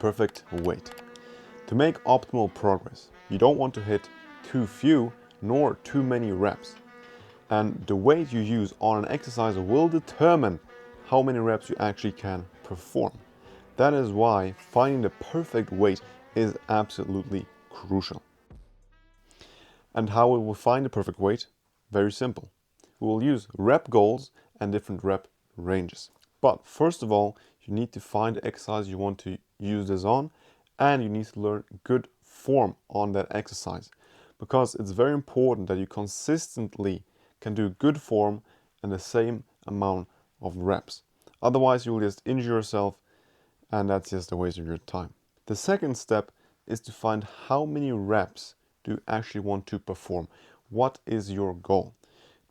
perfect weight. To make optimal progress, you don't want to hit too few nor too many reps. And the weight you use on an exercise will determine how many reps you actually can perform. That is why finding the perfect weight is absolutely crucial. And how we will find the perfect weight? Very simple. We will use rep goals and different rep ranges. But first of all, you need to find the exercise you want to use this on, and you need to learn good form on that exercise, because it's very important that you consistently can do good form and the same amount of reps. Otherwise, you will just injure yourself, and that's just a waste of your time. The second step is to find how many reps do you actually want to perform. What is your goal?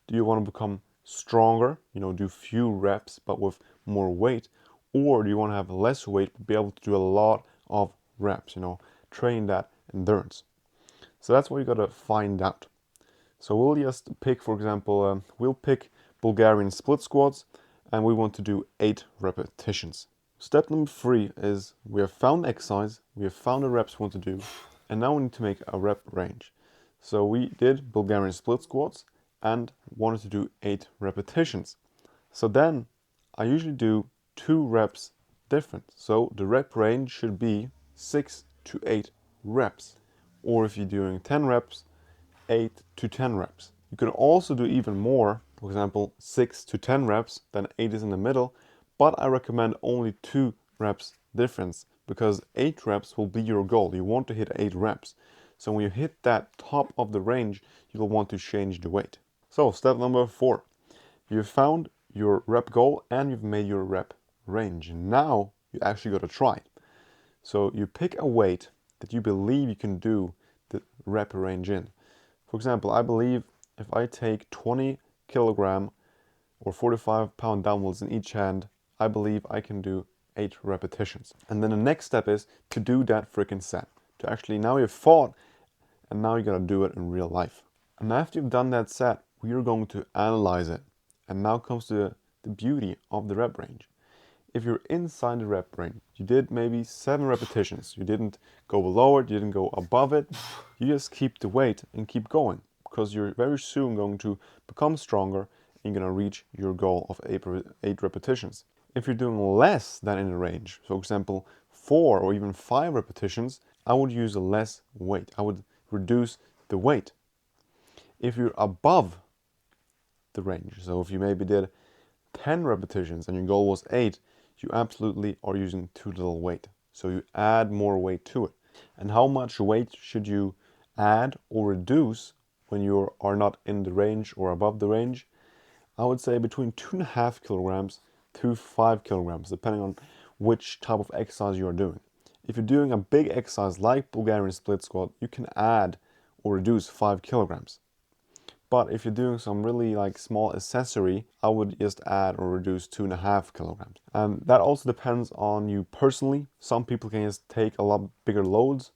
Do you want to become stronger, do few reps but with more weight? Or do you want to have less weight but be able to do a lot of reps, train that endurance? So that's what you got to find out. So we'll just pick, for example, we'll pick Bulgarian split squats, and we want to do 8 repetitions. Step number 3 is we have found the exercise, we have found the reps we want to do, and now we need to make a rep range. So we did Bulgarian split squats and wanted to do 8 repetitions. So then I usually do 2 reps different. So the rep range should be 6 to 8 reps. Or if you're doing 10 reps, 8 to 10 reps. You can also do even more, for example, 6 to 10 reps, then 8 is in the middle, but I recommend only 2 reps difference, because 8 reps will be your goal. You want to hit 8 reps. So when you hit that top of the range, you'll want to change the weight. So step number 4, you've found your rep goal and you've made your rep range. Now you actually got to try it. So you pick a weight that you believe you can do the rep range in. For example, I believe if I take 20 kilogram or 45-pound dumbbells in each hand, I believe I can do 8 repetitions. And then the next step is to do that freaking set. To actually, now you've fought, and now you gotta do it in real life. And after you've done that set, we are going to analyze it. And now comes the beauty of the rep range. If you're inside the rep range, you did maybe 7 repetitions, you didn't go below it, you didn't go above it, you just keep the weight and keep going, because you're very soon going to become stronger and you're going to reach your goal of 8 repetitions. If you're doing less than in the range, for example 4 or even 5 repetitions, I would use less weight. I would reduce the weight. If you're above the range, so if you maybe did 10 repetitions and your goal was 8, you absolutely are using too little weight. So you add more weight to it. And how much weight should you add or reduce when you are not in the range or above the range? I would say between 2.5 kilograms to 5 kilograms, depending on which type of exercise you are doing. If you're doing a big exercise like Bulgarian split squat, you can add or reduce 5 kilograms. But if you're doing some really small accessory, I would just add or reduce 2.5 kilograms. And that also depends on you personally. Some people can just take a lot bigger loads.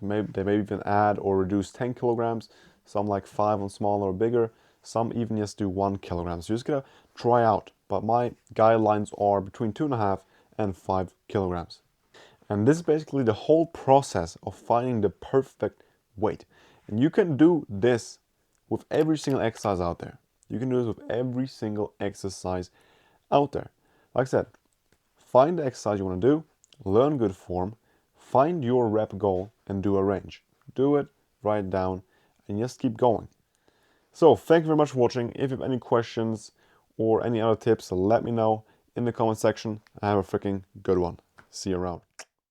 They may even add or reduce 10 kilograms. Some like 5 on smaller or bigger. Some even just do 1 kilogram. So you're just gonna try out. But my guidelines are between 2.5 and 5 kilograms. And this is basically the whole process of finding the perfect weight. And you can do this with every single exercise out there. You can do this with every single exercise out there. Like I said, find the exercise you want to do, learn good form, find your rep goal, and do a range. Do it, write it down, and just keep going. So thank you very much for watching. If you have any questions or any other tips, let me know in the comment section. Have a freaking good one. See you around.